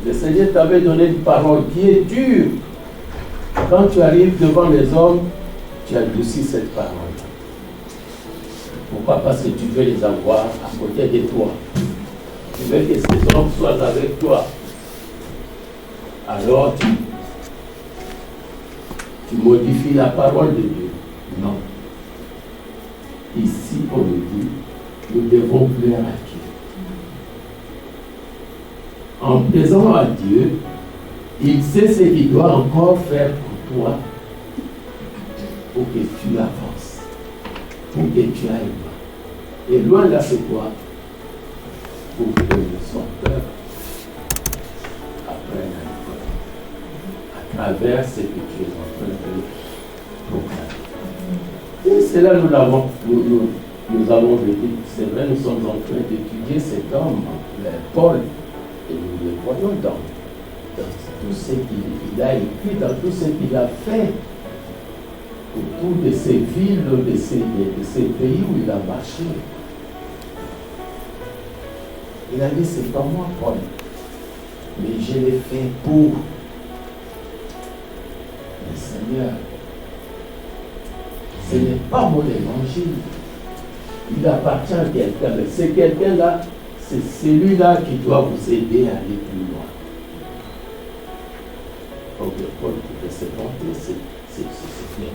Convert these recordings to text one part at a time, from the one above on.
Le Seigneur t'avait donné une parole qui est dure. Quand tu arrives devant les hommes, tu adoucis cette parole. Pourquoi? Parce que tu veux les avoir à côté de toi. Tu veux que ces hommes soient avec toi. Alors tu modifies la parole de Dieu. Non. Ici, on nous dit, nous devons plaire à Dieu. En plaisant à Dieu, il sait ce qu'il doit encore faire pour toi, pour que tu avances, pour que tu ailles loin. Et loin là, c'est quoi? Pour que son peuple apprenne à l'école, à travers ce que tu es en train de proclamer. Et c'est là nous avons vécu. C'est vrai, nous sommes en train d'étudier cet homme, Paul, et nous le voyons dans tout ce qu'il a écrit, dans tout ce qu'il a fait, autour de ces villes, de ces pays où il a marché. Il a dit, c'est pas moi, Paul, mais je l'ai fait pour le Seigneur. Ce n'est pas mon évangile. Il appartient à quelqu'un, mais c'est quelqu'un-là, c'est celui-là qui doit vous aider à aller plus loin. Donc, Paul pouvait se vanter, c'est clair.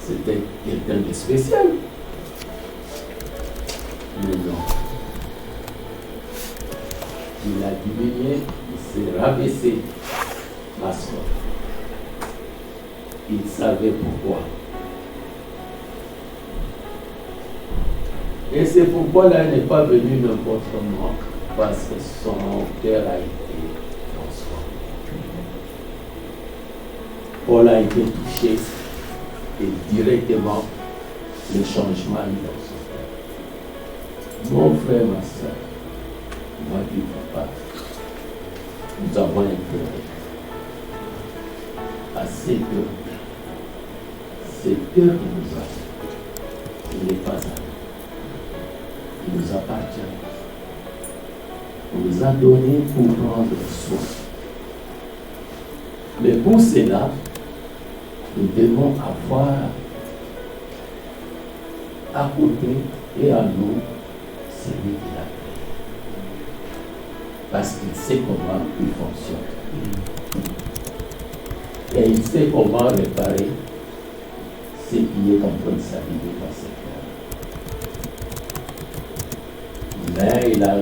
C'était quelqu'un de spécial. Mais non. Il a diminué, il s'est rabaissé. Masque. Il savait pourquoi. Et c'est pourquoi là, il n'est pas venu n'importe comment, parce que son cœur a été transformé. Paul a été touché et directement le changement dans son cœur. Mon frère, ma soeur, moi du papa, nous avons imploré à cette heure que nous avons, il n'est pas à nous. Il nous appartient. On nous a donné pour prendre soin. Mais pour cela, nous devons avoir à côté et à nous celui qui l'a créé. Parce qu'il sait comment il fonctionne. Et il sait comment réparer ce qui est en train de s'arriver dans cette terre. Mais il a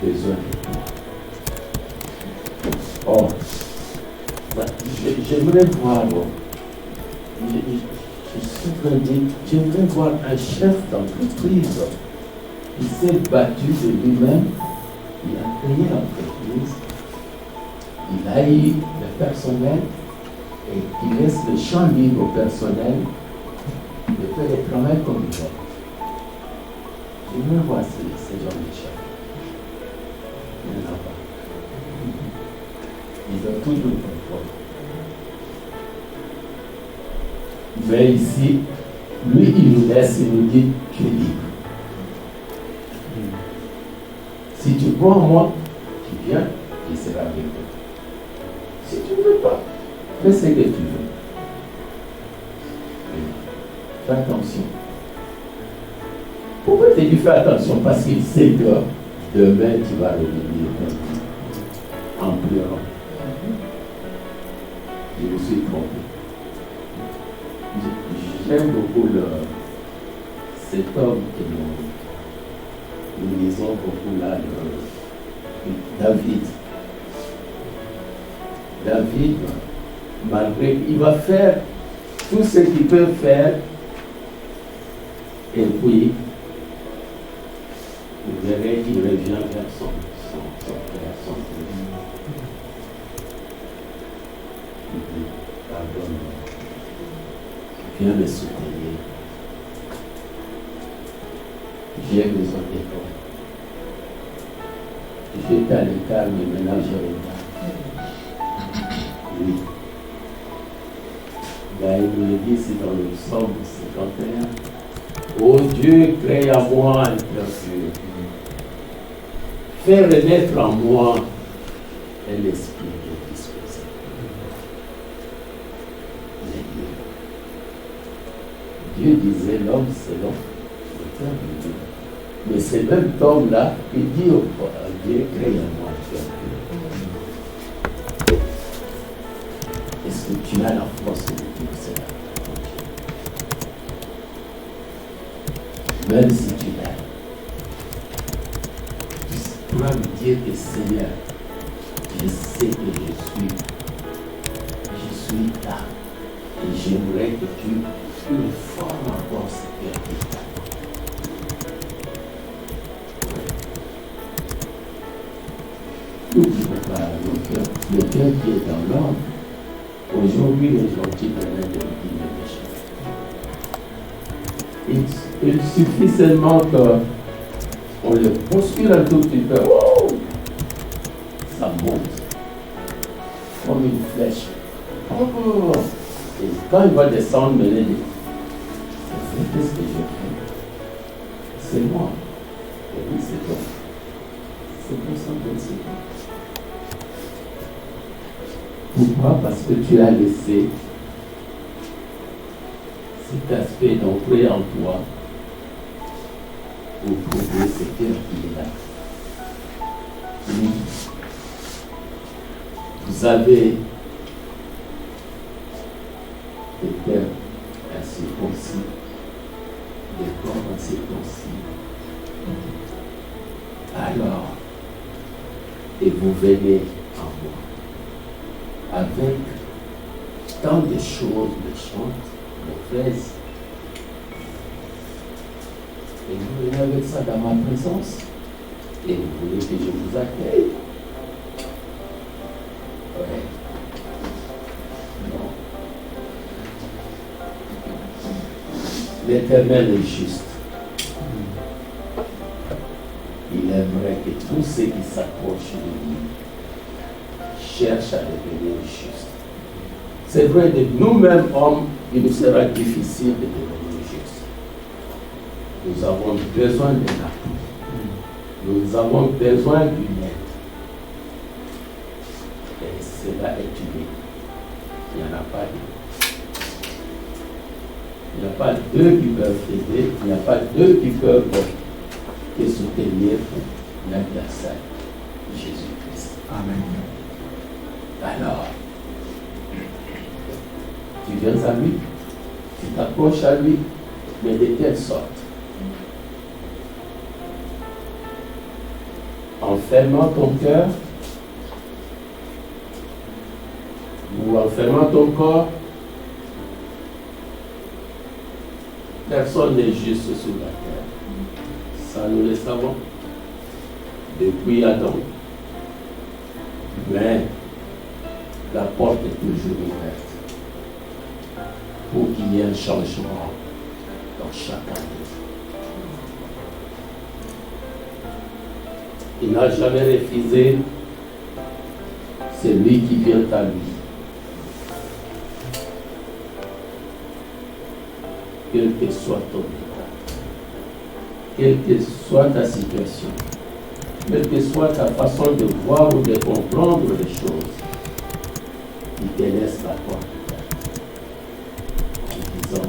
besoin de toi. Oh, j'aimerais voir, je suis en train de dire, j'aimerais voir un chef d'entreprise qui s'est battu de lui-même, il a créé l'entreprise, il a eu le personnel et il laisse le champ libre au personnel de faire le travail comme il veut. J'aimerais voir ces gens de chefs. Il n'y en a pas. Ils ont toujours contrôle. Mais ici, lui, il nous laisse, il nous dit, tu es libre. Si tu crois en moi, tu viens, il sera avec toi. Si tu ne veux pas, fais ce que tu veux. Fais attention. Pourquoi tu dis fais attention? Parce qu'il sait que demain tu vas revenir en pleurant. Je me suis trompé. J'aime beaucoup cet homme que nous lisons beaucoup là, David. David, malgré qu'il va faire tout ce qu'il peut faire, et puis vous verrez qu'il revient vers son frère, son fils. Il dit, pardonne-moi. Viens me soutenir. J'ai besoin de toi. J'étais à l'écart, mais maintenant je regarde. Oui. Là, il nous le dit, c'est dans le psaume 51. Ô Dieu, crée à moi un cœur pur. Fais renaître en moi et l'esprit est disposé. Dieu disait l'homme selon le cœur de Dieu. Mais c'est même homme-là qui dit au Dieu, crée-moi un cœur pur. Est-ce que tu as la force de dire cela? Même si tu l'as, tu pourras me dire que Seigneur, je sais que je suis là. Et j'aimerais que tu me formes encore ce cœur qui est là. N'oublions pas le cœur qui est dans l'homme. Aujourd'hui, les gentils demain de le méchant. Il suffit seulement qu'on le bouscule un tout petit peu. Oh, ça monte comme une flèche. Oh, et quand il va descendre, me dit, qu'est-ce que je fais? C'est moi. Et oui, c'est toi. C'est pour ça que c'est toi. Pourquoi? Parce que tu as laissé cet aspect d'entrer en toi pour trouver ce cœur qui est là. Oui. Vous avez des cœurs incirconcis, des corps incirconcis. Alors, et vous venez en moi avec tant de choses méchantes, mauvaises. Et vous venez avec ça dans ma présence. Et vous voulez que je vous accueille. Ouais. Non. L'Éternel est juste. Il aimerait que tous ceux qui s'approchent de lui cherchent à devenir justes. C'est vrai, de nous-mêmes, hommes, il nous sera difficile de devenir justes. Nous avons besoin de l'appui. Nous avons besoin d'une aide. Et cela est unique. Il n'y en a pas deux. Il n'y a pas deux qui peuvent aider. Il n'y a pas deux qui peuvent te soutenir pour l'adversaire. Jésus-Christ. Amen. Alors, tu viens à lui, tu t'approches à lui, mais de quelle sorte? En fermant ton cœur ou en fermant ton corps. Personne n'est juste sur la terre. Ça, nous le savons depuis Adam. Mais la porte est toujours ouverte pour qu'il y ait un changement dans chaque année. Il n'a jamais refusé celui qui vient à lui. Quel que soit ton état, quelle que soit ta situation, quelle que soit ta façon de voir ou de comprendre les choses, il te laisse la porte ouverte en disant,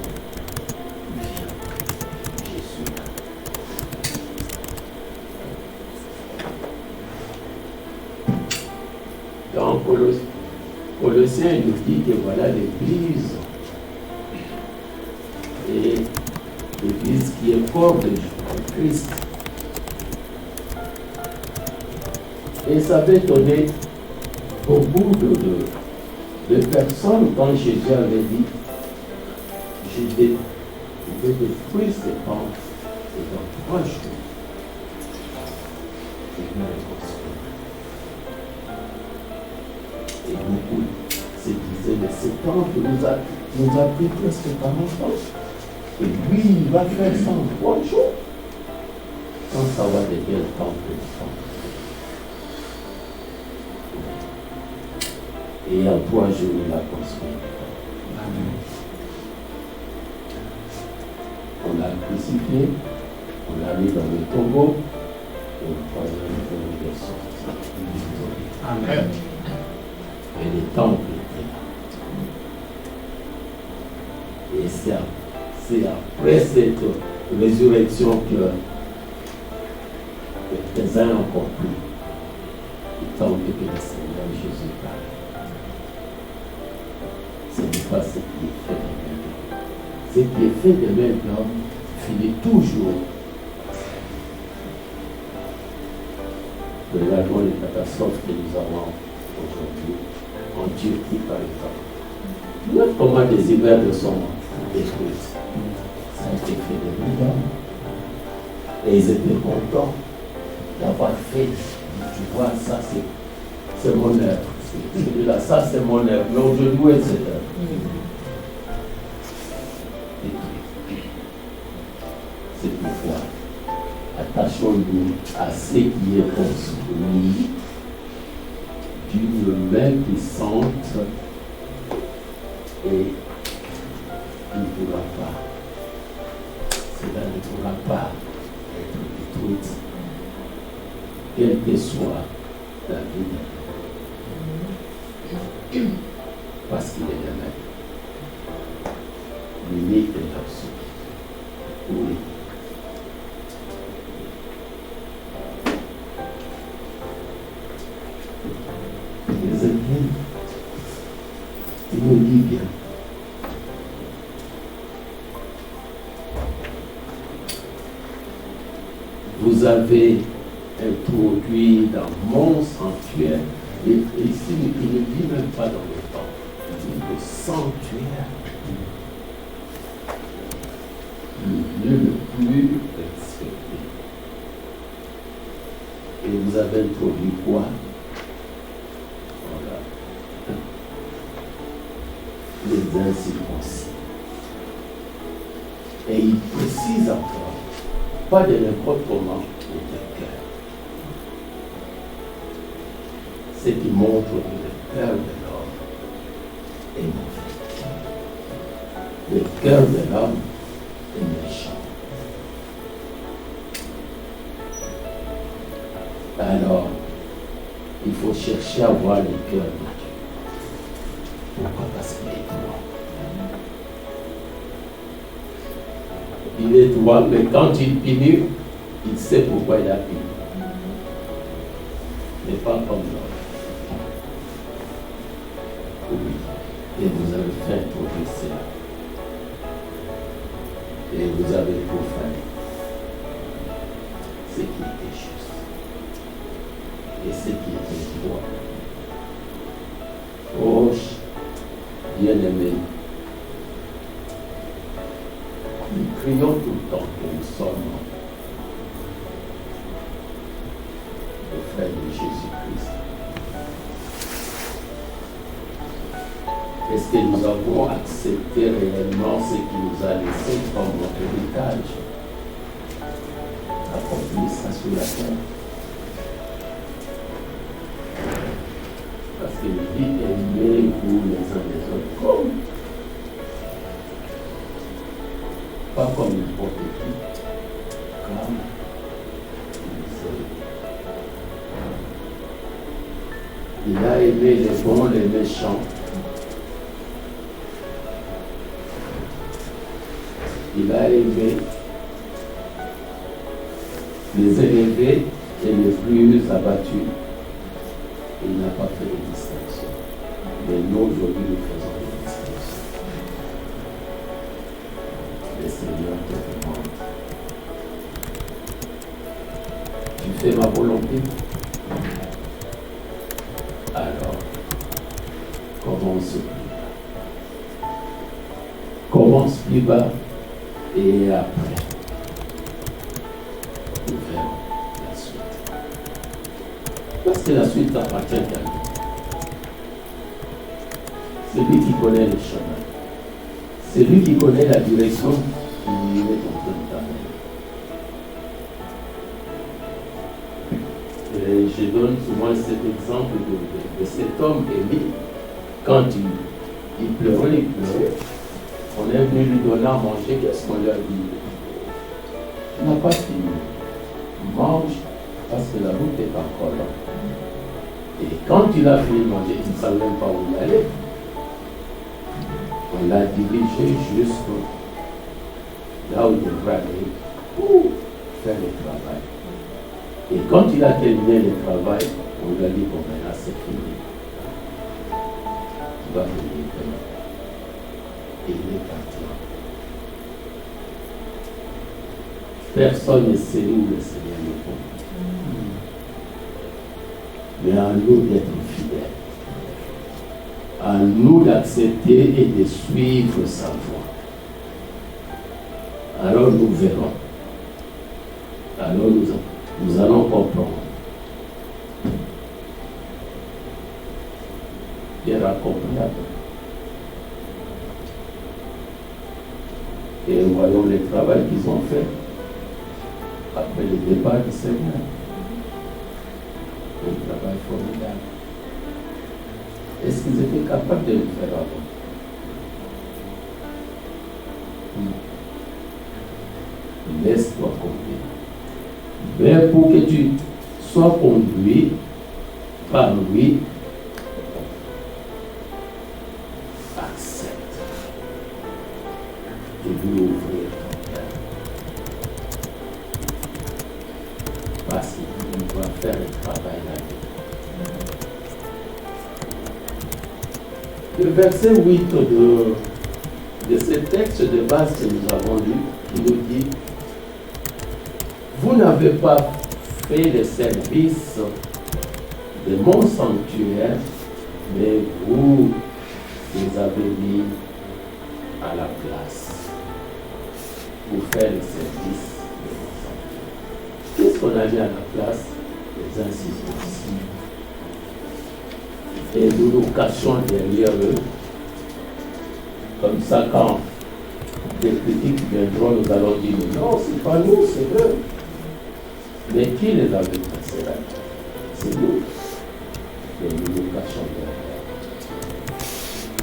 viens, je suis là. Dans Colossiens, il nous dit que voilà l'Église, et l'Église qui est corps de Christ. Et ça avait donné beaucoup de personnes quand Jésus avait dit, je vais détruire ces pentes et dans 3 jours, je vais reconstruire. Et beaucoup se disaient, mais ce temple nous a pris presque 40 ans. Et lui, il va faire ça en 3 jours. Quand ça va devenir le temple du temple. Et en 3 jours, il a construit. Amen. On l'a crucifié, on l'a mis dans le tombeau, et le 3e jour, il est sorti. Amen. Et les temples étaient là. Et c'est après cette résurrection que les uns ont compris le temps que le Seigneur Jésus parle. Ce n'est pas ce qui est fait de même. Ce qui est fait de même finit toujours. Regardons les catastrophes que nous avons aujourd'hui en Turquie par exemple. Comment des immeubles sont détruits. Ça a été fait de même. Et ils étaient contents d'avoir fait. Tu vois, ça c'est mon œuvre. Celui-là, ça c'est mon œuvre. Mais aujourd'hui, où est cette œuvre? C'est pourquoi attachons-nous à ce qui est construit d'une main puissante et il ne pourra pas. Cela ne pourra pas être détruite, quelle que soit la vie. Parce qu'il est le même. L'unique et l'absolu. Oui. Les amis, il nous dit bien. Vous avez introduit dans mon sanctuaire. Et ici, il ne dit même pas dans le temps, il dit le sanctuaire, le lieu le plus respecté. Et vous avez introduit quoi? Voilà. Les incirconcis. Et il précise encore, pas de n'importe comment, mais de cœur. Ce qui montre que le cœur de l'homme est mauvais. Le cœur de l'homme est méchant. Alors, il faut chercher à voir le cœur de Dieu. Pourquoi? Parce qu'il est droit. Il est droit, mais quand il punit, il sait pourquoi il a puni. Mais pas comme l'homme. Oui, et vous avez fait progresser cela. Et vous avez profané ce qui était juste et ce qui était droit. Oh, bien-aimés, nous crions tout le temps que nous sommes les frères de Jésus-Christ. Est-ce que nous avons accepté réellement ce qui nous a laissé comme notre héritage? Accomplir ça sur la terre. Parce que le dit aimez-vous les uns les autres pas comme n'importe qui, comme il a aimé les bons, les méchants. Il a aimé les élevés et les plus abattus. Il n'a pas fait de distinction. Mais nous, aujourd'hui, nous faisons des distinctions. Le Seigneur te demande. Tu fais ma volonté? Alors, commence plus bas. Commence plus bas. Et après, nous verrons la suite. Parce que la suite appartient à lui. C'est lui qui connaît le chemin. C'est lui qui connaît la direction qu'il est en train d'amener. Je donne souvent cet exemple de cet homme Élie. Quand il pleurait. On est venu lui donner à manger, qu'est-ce qu'on lui a dit? Tu n'as pas fini. Mange, parce que la route est encore là. Et quand il a fini de manger, il ne savait même pas où il allait. On l'a dirigé jusqu'à là où il devrait aller pour faire le travail. Et quand il a terminé le travail, on lui a dit, bon, ben là, c'est fini. Tu vas venir demain. Et il est parti. Personne ne sait où le Seigneur nous conduit. Mais à nous d'être fidèles. À nous d'accepter et de suivre sa voie. Alors nous verrons. Alors nous allons comprendre. Pierre a compris après. Et voyons le travail qu'ils ont fait après le départ du Seigneur. Un travail formidable. Est-ce qu'ils étaient capables de le faire avant? Laisse-toi conduire. Mais pour que tu sois conduit par lui, accepte de lui ouvrir ton cœur. Parce qu'il doit faire le travail là-dedans. Le verset 8 de ce texte de base que nous avons lu, il nous dit: vous n'avez pas fait le service de mon sanctuaire, mais vous les avez mis à la place pour faire le service de mon sanctuaire. Qu'est-ce qu'on a mis à la place? Les institutions. Et nous nous cachons derrière eux. Comme ça, quand des critiques viendront, nous allons dire: non, c'est pas nous, c'est eux. Mais qui les avait placés là? C'est nous. Et nous nous cachons derrière.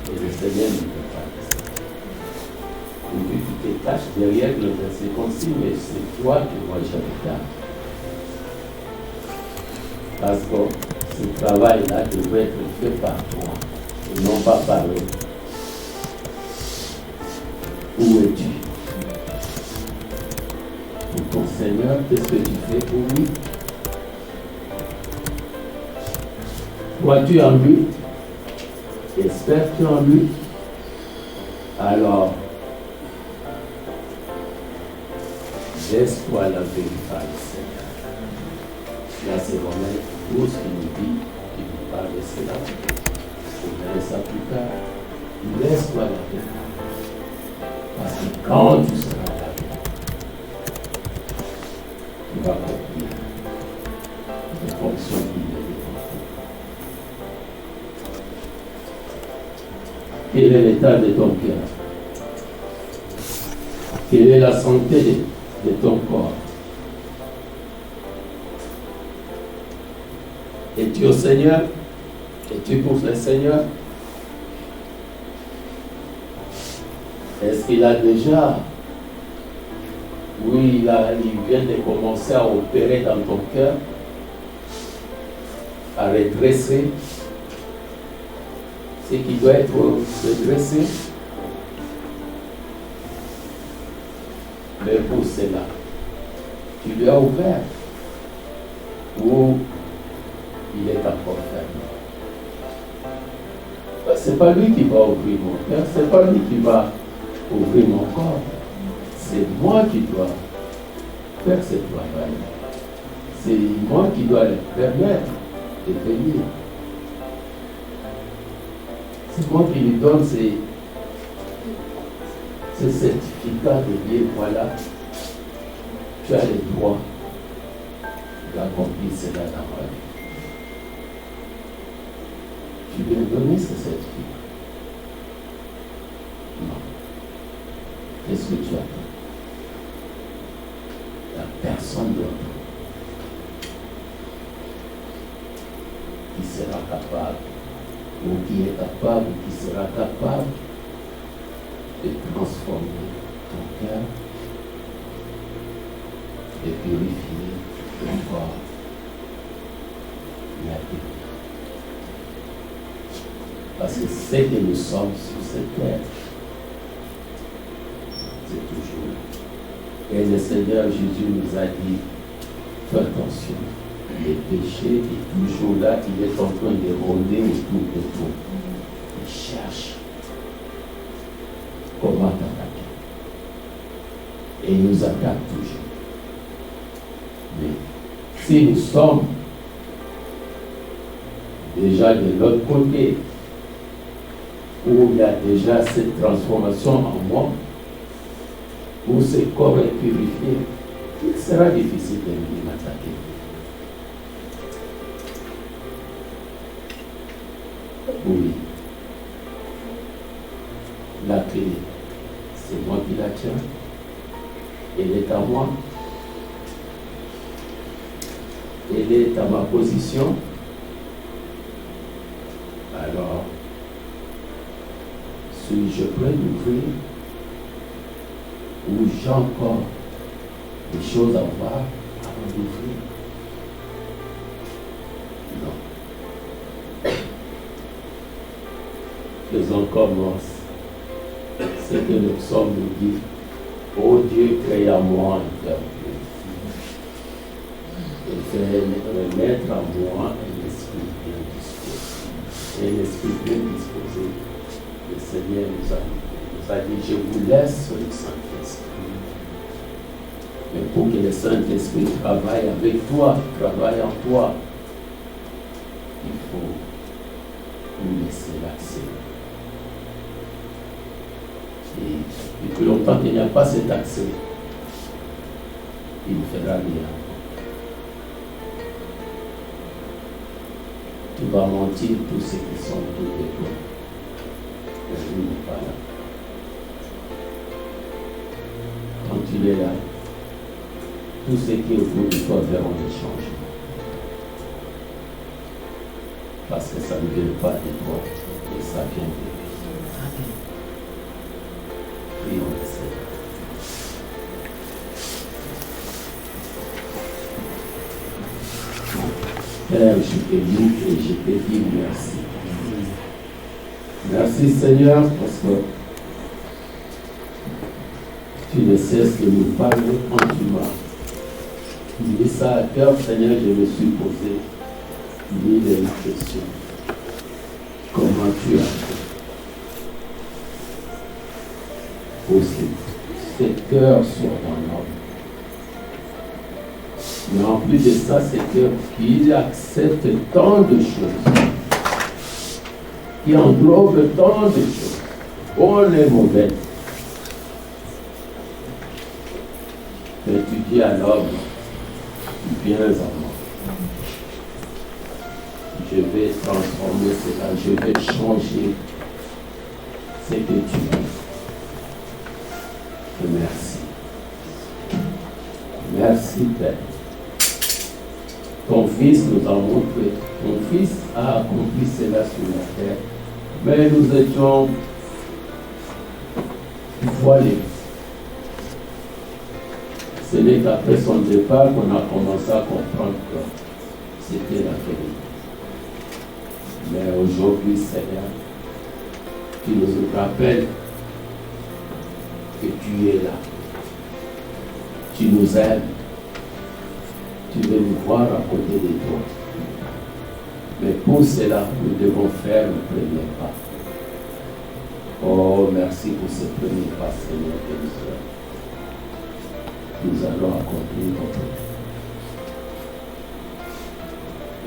Et le Seigneur ne peut pas laisser. Il dit: tu te caches derrière le verset consigne, mais c'est toi que moi je regarde. Parce que ce travail-là devrait être fait par toi et non pas par eux. Où es-tu? Pour ton Seigneur, qu'est-ce que tu fais pour lui? Crois-tu en lui? Espères-tu en lui? Alors, laisse-toi laver par le Seigneur. Là, c'est Romains 12 qui nous dit, qui nous parle de cela. On verra ça plus tard. Laisse-toi laver. Parce que quand tu seras lavé, tu vas accomplir les fonctions qu'il est devant toi. Quel est l'état de ton cœur? Quelle est la santé de ton corps? Es-tu au Seigneur? Es-tu pour le Seigneur? Est-ce qu'il a déjà, oui, il vient de commencer à opérer dans ton cœur, à redresser ce qui doit être redressé? Mais pour cela, tu lui as ouvert ou il est encore fermé? Ce n'est pas lui qui va ouvrir mon cœur, ce n'est pas lui qui va ouvrir mon corps. C'est moi qui dois faire ce travail. C'est moi qui dois le permettre de venir. C'est moi qui lui donne ces certificats de dire: voilà, tu as le droit d'accomplir cela dans ma vie. Tu lui as donné ce certificat? Non. Qu'est-ce que tu attends? Il n'y a personne d'autre qui sera capable, ou qui est capable, ou qui sera capable de transformer ton cœur, de purifier ton corps, la vie. Parce que c'est que nous sommes sur cette terre. C'est toujours là. Et le Seigneur Jésus nous a dit, fais attention, le péché est toujours là, il est en train de rôder autour de toi. Il cherche comment t'attaquer. Et il nous attaque toujours. Mais si nous sommes déjà de l'autre côté, où il y a déjà cette transformation en moi, où ce corps est purifié, il sera difficile de m'attaquer. Oui. La clé, c'est moi qui la tiens. Elle est à moi. Elle est à ma position. Alors, suis-je prêt d'ouvrir ou j'ai encore des choses à voir avant d'ouvrir? Non. Faisons comme ce que le psaume nous dit. Ô Dieu, crée à moi un cœur pur. Et fais remettre à moi un esprit bien disposé. Un esprit bien disposé. Le Seigneur nous a dit, je vous laisse le Saint-Esprit. Mais pour que le Saint-Esprit travaille avec toi, travaille en toi, il faut lui laisser l'accès. Et depuis longtemps qu'il n'y a pas cet accès, il ne fera rien. Tu vas mentir tous ceux qui sont autour de toi. Mais lui n'est pas là. Quand tu es là, tous ceux qui sont autour de toi verront des changements. Parce que ça ne vient pas de toi, et ça vient de lui. Prions le Seigneur. Père, je te loue et je te dis merci. Merci Seigneur parce que tu ne cesses de nous parler quand tu m'as mis ça à cœur, Seigneur, je me suis posé mille et une questions. Comment tu as fait pour que ce cœur soit en ordre? Mais en plus de ça, c'est qu'il accepte tant de choses, qui englobe tant de choses, bonnes et mauvaises. Mais tu dis à l'homme, viens à moi. Je vais transformer cela, je vais changer ce que tu veux. Et merci. Merci Père. Ton Fils nous a montré, ton Fils a accompli cela sur la terre, mais nous étions voilés. Ce n'est qu'après son départ qu'on a commencé à comprendre que c'était la vérité. Mais aujourd'hui, Seigneur, tu nous rappelles que tu es là. Tu nous aimes. Tu veux nous voir à côté de toi. Mais pour cela, nous devons faire le premier pas. Oh, merci pour ce premier pas, Seigneur, que nous allons accomplir notre vie.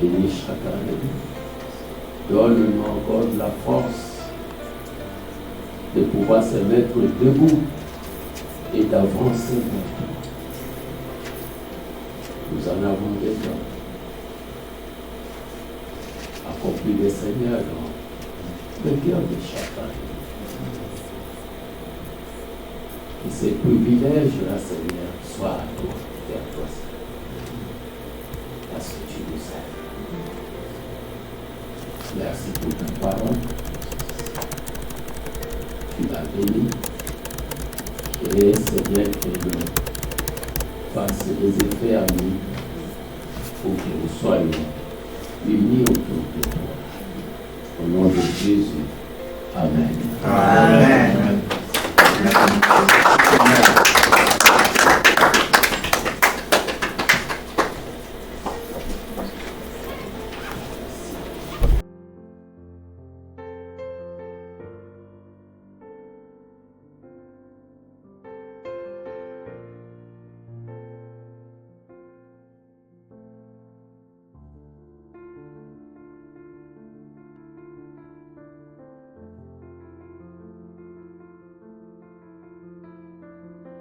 Bénis chacun de nous. Donne-nous encore de la force de pouvoir se mettre debout et d'avancer vers toi. Nous en avons besoin. Accomplis le Seigneur dans le cœur de chacun. Que ces privilèges-là, Seigneur, soient à toi, vers toi, parce que tu nous aimes. Merci pour ta parole. Tu l'as béni. Et Seigneur, que nous fasse des effets à nous pour que nous soyons unis autour de toi. Au nom de Jésus. Amen. Amen. Amen.